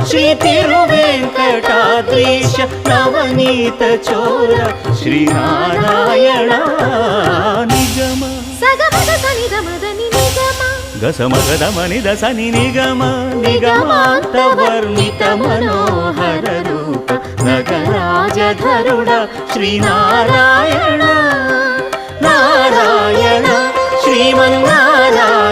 ಶ್ರೀ ತಿರುವೆಂಕಟಾದ್ರೀಶ ನವನೀತ ಚೋರ ಶ್ರೀನಾರಾಯಣ ನಿಗಮ ಸಗಮದ ಸನಿದ ಮದನಿ ನಿಗಮ ಗಸಮಗದ ಮನಿದ ಸನಿ ನಿಗಮ ನಿಗಮಾಂತ ವರ್ಣಿತ ಮನೋಹರ ರೂಪ ನಗರಾಜಧರುಡ ಶ್ರೀನಾರಾಯಣ ನಾರಾಯಣ ಶ್ರೀಮನ್ನಾರಾಯಣ